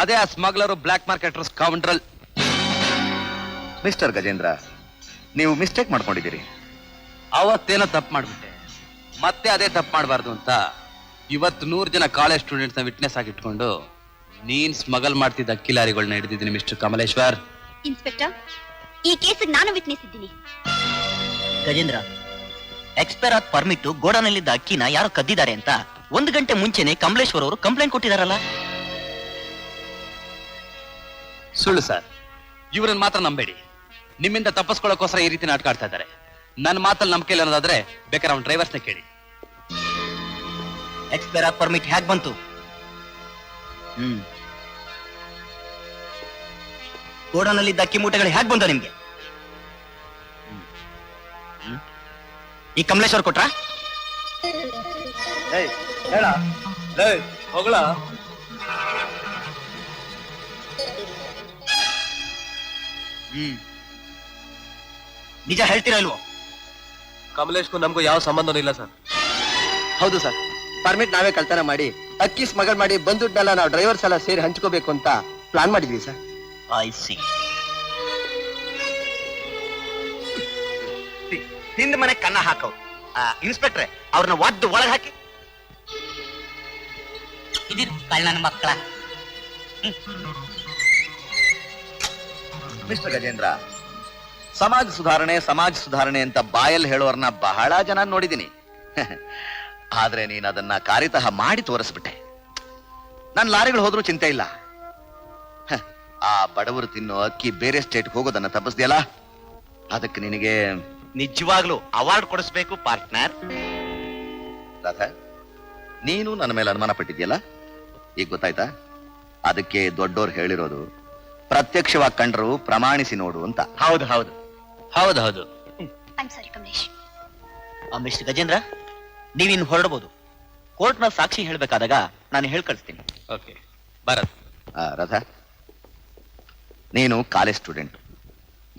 ಅದೇ ಆ ಸ್ಮಗ್ಲರು, ಬ್ಲಾಕ್ ಮಾರ್ಕೆಟರ್ಸ್, ಕೌಂಟ್ರಲ್. ಮಿಸ್ಟರ್ ಗಜೇಂದ್ರ, ನೀವು ಮಿಸ್ಟೇಕ್ ಮಾಡ್ಕೊಂಡಿದ್ದೀರಿ. ಅವತ್ತೇನೋ ತಪ್ಪು ಮಾಡ್ಬಿಟ್ಟೆ, ಮತ್ತೆ ಅದೇ ತಪ್ಪು ಮಾಡಬಾರ್ದು ಅಂತ ಇವತ್ತು 100 ಜನ ಕಾಲೇಜ್ ಸ್ಟೂಡೆಂಟ್ಸ್ ನ ವಿಟ್ನೆಸ್ ಆಗಿ ಇಟ್ಕೊಂಡು ನೀನ್ ಸ್ಮಗಲ್ ಮಾಡ್ತಿದ್ದ ಅಕ್ಕಿ ಲಾರಿಗಳನ್ನ ಹಿಡಿದಿದ್ದೀನಿ ಮಿಸ್ಟರ್ ಕಮಲೇಶ್ವರ್. ಇನ್ಸ್ಪೆಕ್ಟರ್, ಈ ಕೇಸಿಗೆ ನಾನು ವಿಟ್ನೆಸ್ ಇದ್ದೀನಿ. ಗಜೇಂದ್ರ, ಎಕ್ಸ್ಪೈರ್ ಆದ ಪರ್ಮಿಟ್ ಗೋಡಾನಲ್ಲಿದ್ದ ಅಕ್ಕಿನ ಯಾರೋ ಕದ್ದಿದ್ದಾರೆ ಅಂತ 1 ಗಂಟೆ ಮುಂಚೆನೆ ಕಮಲೇಶ್ವರ್ ಅವರು ಕಂಪ್ಲೇಂಟ್ ಕೊಟ್ಟಿದಾರಲ್ಲ? ಸುಳ್ಳು ಸರ್, ಇವ್ರನ್ನ ಮಾತ್ರ ನಂಬೇಡಿ. ನಿಮ್ಮಿಂದ ತಪ್ಪಿಸ್ಕೊಳ್ಳೋಕೋಸ್ಕರ ಈ ರೀತಿ ನಾಟಕ ಆಡ್ತಾ ಇದ್ದಾರೆ. ನನ್ನ ಮಾತಲ್ಲಿ ನಂಬಿಕೆ ಇಲ್ಲ ಅನ್ನೋದಾದ್ರೆ ಬೇಕಾದ್ರೆ ಅವ್ನ ಡ್ರೈವರ್ಸ್ನ ಕೇಳಿ. ಎಕ್ಸ್ಪೈರ್ ಆದ ಪರ್ಮಿಟ್ ಹೇಗ್ ಬಂತು? ಗೋಡಾನಲ್ಲಿದ್ದ ಅಕ್ಕಿ ಮೂಟೆಗಳು ಹೇಗ್ ಬಂದ ನಿಮ್ಗೆ? ಈ ಕಮಲೇಶ್ವರ್ ಕೊಟ್ರ? ಹೋಗ್ಲಾ? ನಿಜ ಹೇಳ್ತೀರಾ ಇಲ್ವೋ? ಕಮಲೇಶ್ಗೂ ನಮಗೂ ಯಾವ ಸಂಬಂಧನೂ ಇಲ್ಲ ಸರ್. ಹೌದು ಸರ್, ಪರ್ಮಿಟ್ ನಾವೇ ಕಳ್ತನ ಮಾಡಿ ಅಕ್ಕಿ ಸ್ಮಗಲ್ ಮಾಡಿ ಬಂದುಡ್ನೆಲ್ಲ ನಾವು ಡ್ರೈವರ್ಸ್ ಎಲ್ಲ ಸೇರಿ ಹಂಚ್ಕೋಬೇಕು ಅಂತ ಪ್ಲಾನ್ ಮಾಡಿದ್ವಿ ಸರ್. I C. ಹಿಂದ್ ಮನೆ ಕನ್ನ ಹಾಕವ್, ಇನ್ಸ್ಪೆಕ್ಟ್ರೆ ಅವ್ರನ್ನ ಒದ್ದು ಒಳಗೆ ಹಾಕಿ. ಇದಿರು ಕಳ್ಳನ ಮಕ್ಕಳ. ಮಿಸ್ಟರ್ ಗಜೇಂದ್ರ, ಸಮಾಜ ಸುಧಾರಣೆ ಅಂತ ಬಾಯಲ್ಲಿ ಹೇಳೋರ್ನ ಬಹಳ ಜನ ನೋಡಿದ್ದೀನಿ. ಆದ್ರೆ ನೀನ್ ಅದನ್ನ ಕಾರ್ಯತಃ ಮಾಡಿ ತೋರಿಸ್ಬಿಟ್ಟೆ. ನನ್ ಲಾರಿಗಳು ಹೋದ್ರೂ ಚಿಂತೆ ಇಲ್ಲ. ಆ ಬಡವರು ತಿನ್ನೋ ಅಕ್ಕಿ ಬೇರೆ ಸ್ಟೇಟ್ಗೆ ಹೋಗೋದನ್ನ ತಪ್ಪಿಸ್ದೆಯಲ್ಲ, ಅದಕ್ಕೆ ನಿನಗೆ ನಿಜವಾಗ್ಲೂ ಅವಾರ್ಡ್ ಕೊಡಿಸ್ಬೇಕು ಪಾರ್ಟ್ನರ್. ರಾಧಾ, ನೀನು ನನ್ನ ಮೇಲೆ ಅನುಮಾನ ಪಟ್ಟಿದ್ಯಲ್ಲ, ಈಗ ಗೊತ್ತಾಯ್ತಾ? ಅದಕ್ಕೆ ದೊಡ್ಡೋರು ಹೇಳಿರೋದು ಪ್ರತ್ಯಕ್ಷವಾಗಿ ಕಂಡ್ರು ಪ್ರಮಾಣಿಸಿ ನೋಡು ಅಂತ. ಹೌದು ಹೌದು ಹೌದು ಹೌದು. ಸಾರಿ ಕಮಲೇಶ್. ಮಿಸ್ಟರ್ ಗಜೇಂದ್ರ, ನೀವಿನ್ ಹೊರಡಬಹುದು. ಕೋರ್ಟ್ನ ಸಾಕ್ಷಿ ಹೇಳ್ಬೇಕಾದಾಗ ನಾನು ಹೇಳ್ ಕಳಿಸ್ತೀನಿ. ಓಕೆ ಭರತ್. ರಾಧಾ, ನೀನು ಕಾಲೇಜ್ ಸ್ಟೂಡೆಂಟ್.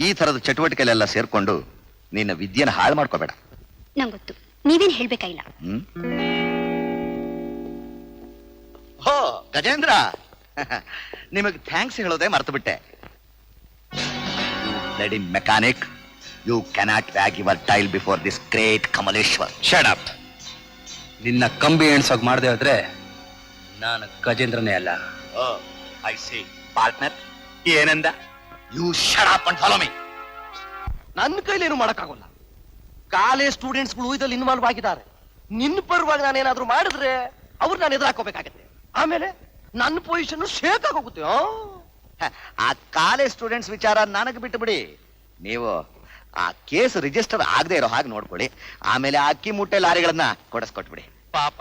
ಈ ತರದ ಚಟುವಟಿಕೆಲೆಲ್ಲ ಸೇರ್ಕೊಂಡು ನಿನ್ನ ವಿದ್ಯೆನ ಹಾಳು ಮಾಡ್ಕೋಬೇಡ. ನಂಗೆ ಗೊತ್ತು, ನೀವೇನ್ ಹೇಳ್ಬೇಕಾಗಿಲ್ಲ. ಹೋ ಗಜೇಂದ್ರ, ನಿಮಗೆ ಥ್ಯಾಂಕ್ಸ್ ಹೇಳೋದೇ ಮರ್ತು ಬಿಟ್ಟೆ. Lady mechanic, you cannot wag your tail before this great Kamaleshwar. Shut up. ನಿನ್ನ ಕಂಬಿ ಎಣ್ಸೋಗ್ ಮಾಡದೆ ಹೋದ್ರೆ ನಾನು ಗಜೇಂದ್ರನೇ ಅಲ್ಲ. ಐ ಸಿ ಪಾರ್ಟ್ನರ್ ಏನಂದ? You shut up and follow me. ನನ್ನ ಕೈಲೇನು ಮಾಡಕ್ಕಾಗಲ್ಲ. ಕಾಲೇಜ್ ಸ್ಟೂಡೆಂಟ್ಸ್ಗಳು ಇದ್ರಲ್ಲಿ ಇನ್ವಾಲ್ವ್ ಆಗಿದ್ದಾರೆ. ನಿನ್ನ ಪರವಾಗಿ ನಾನೇನಾದ್ರೂ ಮಾಡಿದ್ರೆ ಅವ್ರು ನಾನು ಎದುರಾಕೋಬೇಕಾಗತ್ತೆ. ಆಮೇಲೆ ನನ್ನ ಪೊಸಿಷನ್ ಶೇಕ್ ಆಗೋಗುತ್ತೆ. ಆ ಕಾಲೇಜ್ ಸ್ಟೂಡೆಂಟ್ಸ್ ವಿಚಾರ ನನಗೆ ಬಿಟ್ಟು ಬಿಡಿ. ನೀವು ಆ ಕೇಸ್ ರಿಜಿಸ್ಟರ್ ಆಗದೆ ಇರೋ ಹಾಗೆ ನೋಡ್ಕೊಳ್ಳಿ. ಆಮೇಲೆ ಆ ಅಕ್ಕಿ ಮೂಟೆ ಲಾರಿಗಳನ್ನ ಕೊಡಿಸ್ಕೊಟ್ಬಿಡಿ. ಪಾಪ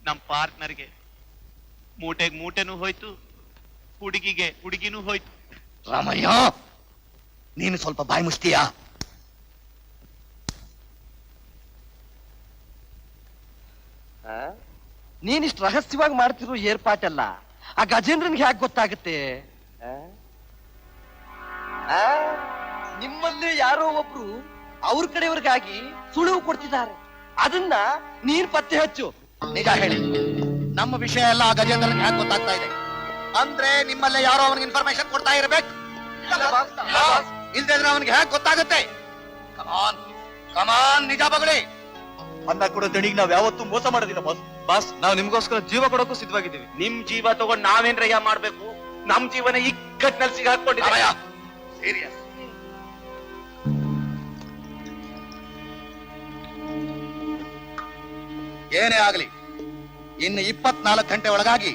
ನಮ್ ಪಾರ್ಟ್ನರ್ಗೆ ಮೂಟೆನೂ ಹೋಯ್ತು, ಹುಡುಗಿನೂ ಹೋಯ್ತು. ರಾಮಯ್ಯ, ನೀನು ಸ್ವಲ್ಪ ಬಾಯಿ ಮುಚ್ತೀಯಾ? ನೀನಿಷ್ಟು ರಹಸ್ಯವಾಗಿ ಮಾಡ್ತಿರೋ ಏರ್ಪಾಟಲ್ಲ ಆ ಗಜೇಂದ್ರನ್ಗೆ ಯಾಕೆ ಗೊತ್ತಾಗುತ್ತೆ? ನಿಮ್ಮಲ್ಲಿ ಯಾರೋ ಒಬ್ರು ಅವ್ರ ಕಡೆಯವ್ರಿಗಾಗಿ ಸುಳಿವು ಕೊಡ್ತಿದ್ದಾರೆ. ಅದನ್ನ ನೀನ್ ಪತ್ತೆ ಹಚ್ಚು. ನಿಜ ಹೇಳಿ, ನಮ್ಮ ವಿಷಯ ಎಲ್ಲ ಆ ಗಜೇಂದ್ರನ್ಗೆ ಹ್ಯಾಕ್ ಗೊತ್ತಾಗ್ತಾ ಇದೆ? ಅಂದ್ರೆ ನಿಮ್ಮಲ್ಲೇ ಯಾರೋ ಅವನಿಗೆ ಇನ್ಫಾರ್ಮೇಶನ್ ಕೊಡ್ತಾ ಇರ್ಬೇಕು. ಇಲ್ದಿದ್ರೆ ಅವನಿಗೆ ಹ್ಯಾಕ್ ಗೊತ್ತಾಗುತ್ತೆ? ಕಮಾನ್ ಕಮಾನ್, ನಿಜ ಬಗಳಿ. ಅನ್ನ ಕೊಡೋ ದಣಿಗೆ ನಾವ್ ಯಾವತ್ತೂ ಮೋಸ ಮಾಡೋದಿಲ್ಲ ಬಾಸ್. ಬಾಸ್, ನಾವು ನಿಮ್ಗೋಸ್ಕರ ಜೀವ ಕೊಡೋಕ್ಕೂ ಸಿದ್ಧವಾಗಿದ್ದೀವಿ. ನಿಮ್ ಜೀವ ತಗೊಂಡ್ ನಾವೇನ್ರಯ್ಯ ಮಾಡ್ಬೇಕು? ನಮ್ ಜೀವನ ಇಕ್ಕಟ್ನಲ್ಲಿ ಸಿಗಾಕೊಂಡಿದೆ. ಸೀರಿಯಸ್. ಏನೇ ಆಗಲಿ, ಇನ್ನು 24 ಗಂಟೆ ಒಳಗಾಗಿ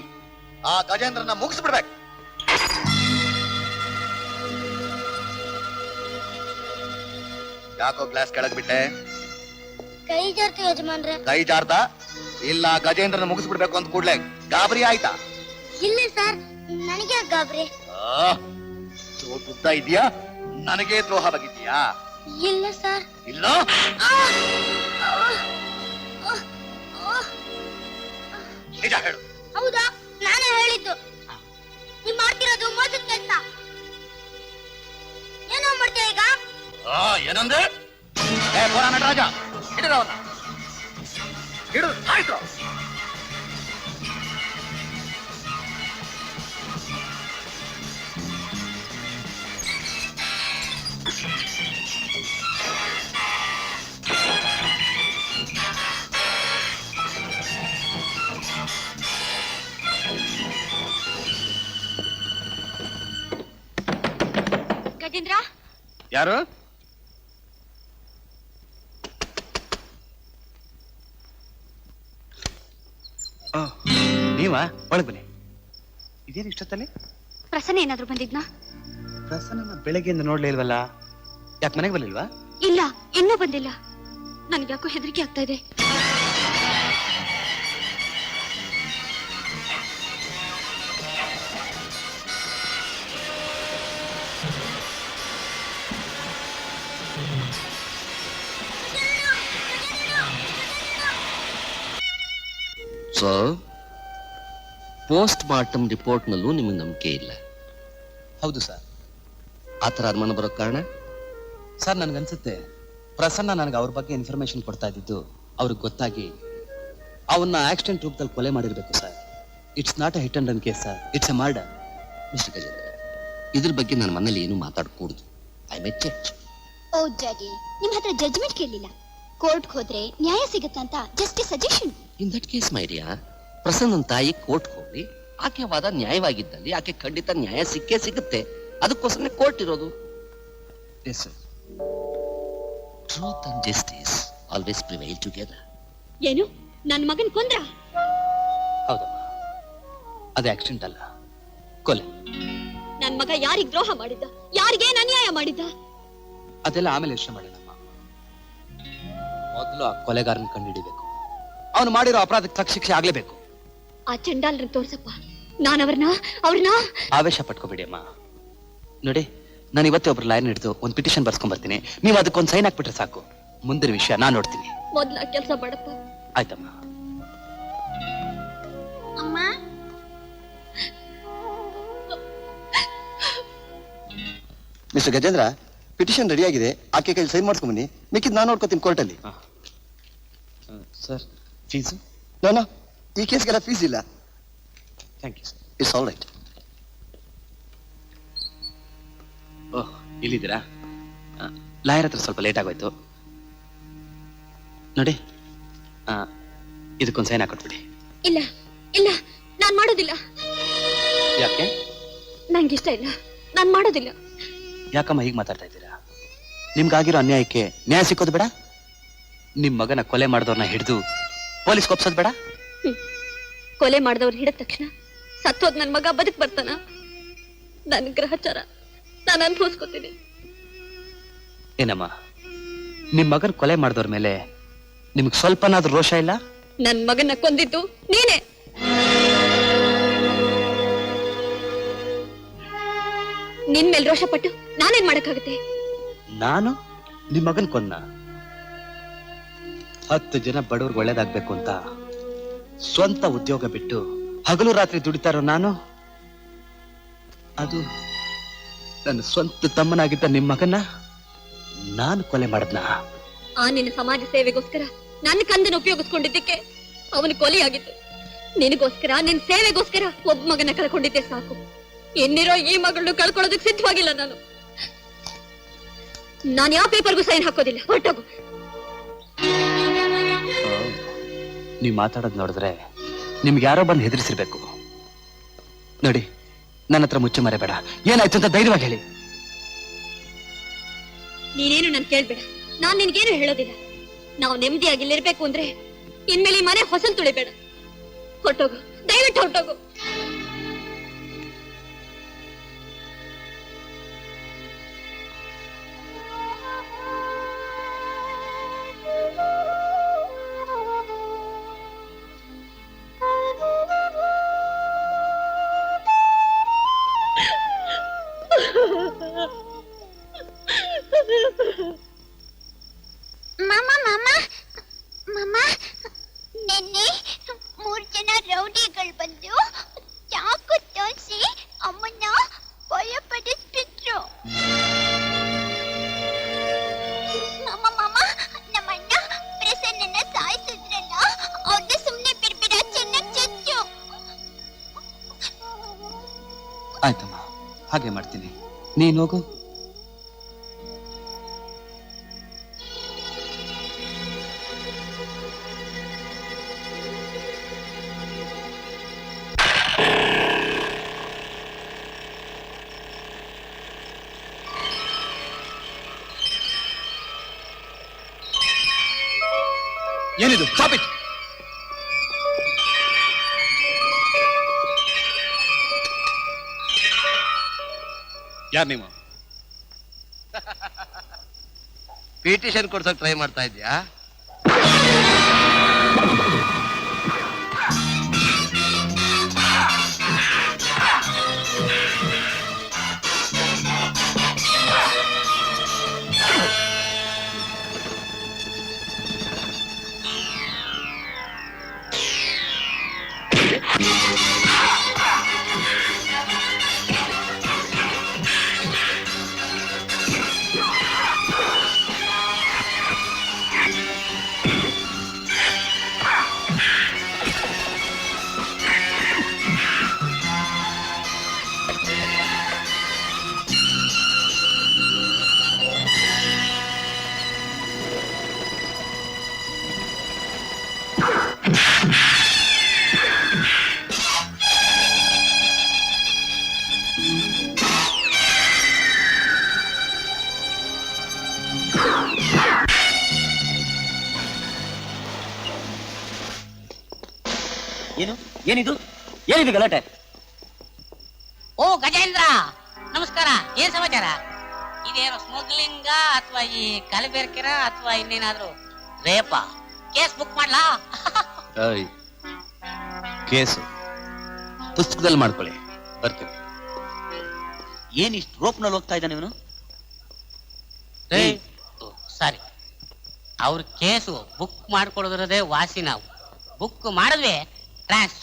ಆ ಗಜೇಂದ್ರನ ಮುಗಿಸ್ಬಿಡ್ಬೇಕು. ಯಾಕೋ ಗ್ಲಾಸ್ ಕೆಳಗೆ ಬಿಟ್ಟೆ? ಕೈ ಜಾರ್ತು ಯಜಮಾನ್ರೆ. ಕೈ ಜಾರ್ದ? ಇಲ್ಲ, ಗಜೇಂದ್ರನ ಮುಗಿಸ್ಬಿಡ್ಬೇಕು ಅಂತ ಕೂಡ್ಲೆ ಗಾಬರಿ ಆಯ್ತಾ? ಇಲ್ಲ ಸರ್, ನನಗೆ ಗಾಬ್ರಿ. ಉದ್ದ ಇದೆಯಾ? ನನಗೆ ದ್ರೋಹ ಬಗಿದ್ಯಾ? ಇಲ್ಲ ಸರ್. ಇಲ್ಲ, ನಿಜ ಹೇಳು. ಹೌದಾ? ನಾನೇ ಹೇಳಿದ್ದು. ನೀವ್ ಮಾಡ್ತಿರೋದು ಮೋಸದ ಕೆಲಸ. ಏನೋ ಮಾಡ್ತೀಯ ಈಗ? ಏನಂದೆ? ಪೋರ ನಟರಾಜ, ಹಿಡಿದ ಅವನ್ನ. ಹಿಡಿದು ಆಯ್ತು. ಗಜೇಂದ್ರ, ಯಾರು? ನೀವಾ? ಒಳಗ್ ಬನ್ನಿ. ಇದೇನು ಇಷ್ಟೊತ್ತಲ್ಲಿ? ಪ್ರಸನ್ನ ಏನಾದ್ರು ಬಂದಿದ್ನಾ? ಪ್ರಸನ್ನ ಬೆಳಗ್ಗೆಯಿಂದ ನೋಡ್ಲೇ ಇಲ್ವಲ್ಲ. ಯಾಕೆ ಮನೆಗೆ ಬರ್ಲಿಲ್ವಾ? ಇಲ್ಲ, ಇನ್ನೂ ಬಂದಿಲ್ಲ. ನನ್ಗೆ ಯಾಕೋ ಹೆದರಿಕೆ ಆಗ್ತಾ ಇದೆ. ಸೊ ಪೋಸ್ಟ್ ಮಾರ್ಟಮ್ ರಿಪೋರ್ಟ್ನಲ್ಲೂ ನಿಮಗೆ ನಂಬಿಕೆ ಇಲ್ಲ? ಹೌದು ಸರ್. ಆ ಥರ ಅನುಮಾನ ಬರೋ ಕಾರಣ? ಸರ್, ನನ್ಗನ್ಸುತ್ತೆ ಪ್ರಸನ್ನ ನನಗೆ ಅವ್ರ ಬಗ್ಗೆ ಇನ್ಫಾರ್ಮೇಶನ್ ಕೊಡ್ತಾ ಇದ್ದಿದ್ದು ಅವ್ರಿಗೆ ಗೊತ್ತಾಗಿ ಅವನ್ನ ಆಕ್ಸಿಡೆಂಟ್ ರೂಪದಲ್ಲಿ ಕೊಲೆ ಮಾಡಿರ್ಬೇಕು sir. It's not a hit and run case sir, it's a murder. Mister Gajendra, ಇದ್ರ ಬಗ್ಗೆ ನನ್ನ ಮನೇಲಿ ಏನು ಮಾತಾಡಕೂಡದು. I may judge. Oh daddy, ನಿಮ್ ಹತ್ರ ಜಡ್ಜ್ಮೆಂಟ್ ಕೇಳಲಿಲ್ಲ. ಕೋರ್ಟ್ಗೆ ಹೋದ್ರೆ ನ್ಯಾಯ ಸಿಗುತ್ತಂತ just suggestion. In that case my dear, ಪ್ರಸನ್ನನ್ ತಾಯಿ ಕೋರ್ಟ್ ಹೋಗಿ ಆಕೆ ವಾದ ನ್ಯಾಯವಾಗಿದ್ದಲ್ಲಿ ಆಕೆ ಖಂಡಿತ ನ್ಯಾಯ ಸಿಕ್ಕೇ ಸಿಗುತ್ತೆ. ಅದಕ್ಕೋಸ್ಕರ ಕೋರ್ಟ್ ಇರೋದು. Yes sir. Truth and justice always prevail together. ಏನು ನನ್ ಮಗನ್ ಕೊಂದ್ರ? ಹೌದಮ್ಮ, ಅದು ಆಕ್ಸಿಡೆಂಟ್ ಅಲ್ಲ, ಕೊಲೆ. ನನ್ ಮಗ ಯಾರಿಗ್ ದ್ರೋಹ ಮಾಡಿದ್ದ? ಯಾರಿಗೇನ್ ಅನ್ಯಾಯ ಮಾಡಿದ್ದ? ಅದೆಲ್ಲ ಆಮೇಲೆ ಯೋಚನೆ ಮಾಡೋಣಮ್ಮ. ಮೊದಲು ಆ ಕೊಲೆಗಾರನ ಕಂಡುಹಿಡಿಬೇಕು. ಅವನು ಮಾಡಿರೋ ಅಪರಾಧಕ್ಕೆ ತಕ್ಕ ಶಿಕ್ಷೆ ಆಗ್ಲೇಬೇಕು. ಆ ಚಂಡಾಲ್ರ ತೋರ್ಸಪ್ಪ, ನಾನು ಅವ್ರನ್ನ ಆವೇಶ ಪಟ್ಕೋಬೇಡಿ ಅಮ್ಮ. ನೋಡಿ, ನಾನು ಇವತ್ತೇ ಒಬ್ರು ಲಾಯರ್ ಹಿಡಿದು ಒಂದು ಪಿಟಿಷನ್ ಬರ್ಸ್ಕೊಂಡ್ ಬರ್ತೀನಿ. ನೀವು ಅದಕ್ಕೊಂದು ಸೈನ್ ಹಾಕ್ಬಿಟ್ರೆ ಸಾಕು. ಮುಂದಿನ ವಿಷಯ ನಾನು ನೋಡ್ತೀನಿ. ಮೊದ್ಲ ಕೆಲಸ ಮಾಡಪ್ಪ. ಆಯ್ತಮ್ಮ. ಅಮ್ಮ, ಮಿಸ್ಟರ್ ಗಜೇಂದ್ರ, ಪಿಟಿಷನ್ ರೆಡಿ ಆಗಿದೆ. ಆಕೆ ಕೈ ಸೈನ್ ಮಾಡ್ಸ್ಕೊಂಬನ್ನಿ. ಮಿಕ್ಕಿದ್ ನಾನು ನೋಡ್ಕೋತೀನಿ ಕೋರ್ಟಲ್ಲಿ. Sir, fees? ನಾನು ಈ ಕೇಸ್ಗೆಲ್ಲ ಫೀಸ್ ಇಲ್ಲ. Thank you sir. It's all right. Oh, ಇಲ್ಲಿದ್ದೀರಾ? ಲಾಯರ್ ಹತ್ರ ಸ್ವಲ್ಪ ಲೇಟ್ ಆಗೋಯ್ತು. ನೋಡಿ, ಇದಕ್ಕೊಂದು ಸೈನ್ ಹಾಕೊಟ್ಬಿಡಿ. ಇಲ್ಲ ಇಲ್ಲ, ನಾನ್ ಮಾಡೋದಿಲ್ಲ. ಯಾಕೆ? ನಂಗಿಷ್ಟ ಇಲ್ಲ, ನಾನ್ ಮಾಡೋದಿಲ್ಲ. ಯಾಕಮ್ಮ ಹೀಗೆ ಮಾತಾಡ್ತಾ ಇದ್ದೀರಾ? ನಿಮ್ಗಾಗಿರೋ ಅನ್ಯಾಯಕ್ಕೆ ನ್ಯಾಯ ಸಿಕ್ಕೋದು ಬೇಡ? ನಿಮ್ ಮಗನ ಕೊಲೆ ಮಾಡಿದವ್ರನ್ನ ಹಿಡಿದು ಪೊಲೀಸ್ ಕೊಪ್ಸೋದು ಬೇಡ? ಕೊಲೆ ಮಾಡಿದವ್ರು ಹಿಡಿದ ತಕ್ಷಣ ಸತ್ತೋದ್ ನನ್ ಮಗ ಬದುಕ್ ಬರ್ತಾನ? ನನ್ ಗ್ರಹಚಾರ ನಾನು ಅನ್ಭವಿಸ್ಕೊತೀನಿ. ಏನಮ್ಮ, ನಿಮ್ ಮಗನ್ ಕೊಲೆ ಮಾಡಿದವ್ರ ಮೇಲೆ ನಿಮ್ಗೆ ಸ್ವಲ್ಪನಾದ್ರೂ ರೋಷ ಇಲ್ಲ? ನನ್ ಮಗನ ಕೊಂದಿದ್ದು ನೀನೇ. ನಿನ್ ಮೇಲೆ ರೋಷ ಪಟ್ಟು ನಾನೇನ್ ಮಾಡಕ್ಕಾಗತ್ತೆ? ನಾನು ನಿಮ್ ಮಗನ್ ಕೊಂದ? 10 ಜನ ಬಡವ್ರಿಗೆ ಒಳ್ಳೇದಾಗ್ಬೇಕು ಅಂತ ಸ್ವಂತ ಉದ್ಯೋಗ ಬಿಟ್ಟು ಹಗಲು ರಾತ್ರಿ ದುಡಿತಾರೋ ನಾನು, ಅದು ನನ್ನ ಸ್ವಂತ ತಮ್ಮನಾಗಿದ್ದ ನಿಮ್ ಮಗನ್ನ ನಾನು ಕೊಲೆ ಮಾಡದ್ನ? ಆ ನಿನ್ನ ಸಮಾಜ ಸೇವೆಗೋಸ್ಕರ ನನ್ನ ಕಂದನ ಉಪಯೋಗಿಸ್ಕೊಂಡಿದ್ದಕ್ಕೆ ಅವನು ಕೊಲೆಯಾಗಿತ್ತು. ನಿನಗೋಸ್ಕರ, ನಿನ್ ಸೇವೆಗೋಸ್ಕರ ಒಬ್ಬ ಮಗನ ಕಳ್ಕೊಂಡಿದ್ದೆ ಸಾಕು. ಇನ್ನಿರೋ ಈ ಮಗಳನ್ನು ಕಳ್ಕೊಳ್ಳೋದಕ್ಕೆ ಸಿದ್ಧವಾಗಿಲ್ಲ ನಾನು. ನಾನು ಯಾವ ಪೇಪರ್ಗೂ ಸೈನ್ ಹಾಕೋದಿಲ್ಲ. ಹೊರಟೋಗು. ನೀವ್ ಮಾತಾಡೋದ್ ನೋಡಿದ್ರೆ ನಿಮ್ಗೆ ಯಾರೋ ಬಂದು ಹೆದರಿಸಿರ್ಬೇಕು. ನೋಡಿ, ನನ್ನ ಹತ್ರ ಮುಚ್ಚು ಮರೆ ಬೇಡ. ಏನಾಯ್ತು ಅಂತ ಧೈರ್ಯವಾಗಿ ಹೇಳಿ. ನೀನೇನು ನನ್ ಕೇಳ್ಬೇಡ, ನಾನ್ ನಿನ್ಗೇನು ಹೇಳೋದಿಲ್ಲ. ನಾವು ನೆಮ್ಮದಿಯಾಗಿ ಇಲ್ಲಿರ್ಬೇಕು ಅಂದ್ರೆ ಇನ್ಮೇಲೆ ಈ ಮನೆ ಹೊಸಲ್ ತುಳಿಬೇಡ. ಹೊರಟೋಗು, ದಯವಿಟ್ಟು ಹೊರಟೋಗು. ಮಾಮ ಮಾಮ ಮಾಮ, ನಿನ್ನೆ 3 ಜನ ರೌಡಿಗಳು ಬಂದು ಚಾಕು ತೋರಿಸಿ ಅಮ್ಮನ್ನ ಭಯಪಡಿಸ್ಬಿಟ್ರು. ಮಾಮ ಮಾಮ, ನಮ್ಮಣ್ಣ ಪ್ರಸನ್ನನ ಸಾಯಿಸಿದ್ರಲ್ಲ, ಅವ್ರನ್ನ ಸುಮ್ನೆ ಬಿಡ್ಬಿಡ, ಚೆನ್ನಾಗಿ ಚಚ್ಚು. ಆಯ್ತಮ್ಮ, ಹಾಗೆ ಮಾಡ್ತೀನಿ. ನೀನ್ ಹೋಗು. ಏನಿದು? Stop it! ಯಾರು ನೀವು? ಪಿಟಿಷನ್ ಕೊಡ್ಸಕ್ ಟ್ರೈ ಮಾಡ್ತಾ ಇದ್ಯಾ? ಏನು ಏನಿದು ಏನಿದು ಗಲಾಟೆ? ಓ ಗಜೇಂದ್ರ, ನಮಸ್ಕಾರ. ಏನ್ ಸಮಾಚಾರ? ಇದೇನು ಸ್ಮಗ್ಲಿಂಗ ಅಥವಾ ಈ ಕಲಬೆರಕೆರ ಅಥವಾ ಇನ್ನೇನಾದ್ರು ರೇಪ? ಕೇಸ್ ಬುಕ್ ಮಾಡ್ಲಾ? ಕೇಸು ಪುಸ್ತಕದಲ್ಲಿ ಮಾಡ್ಕೊಳ್ಳಿ, ಬರ್ತೀನಿ. ಏನಿಷ್ಟು ರೋಪ್ನಲ್ಲಿ ಹೋಗ್ತಾ ಇದ್ದಾನೆ ಇವನು? ಸಾರಿ, ಅವ್ರ ಕೇಸು ಬುಕ್ ಮಾಡ್ಕೊಡೋದ್ರದೇ ವಾಸಿ. ನಾವು ಬುಕ್ ಮಾಡಿದ್ವಿ ಟ್ರಾನ್ಸ್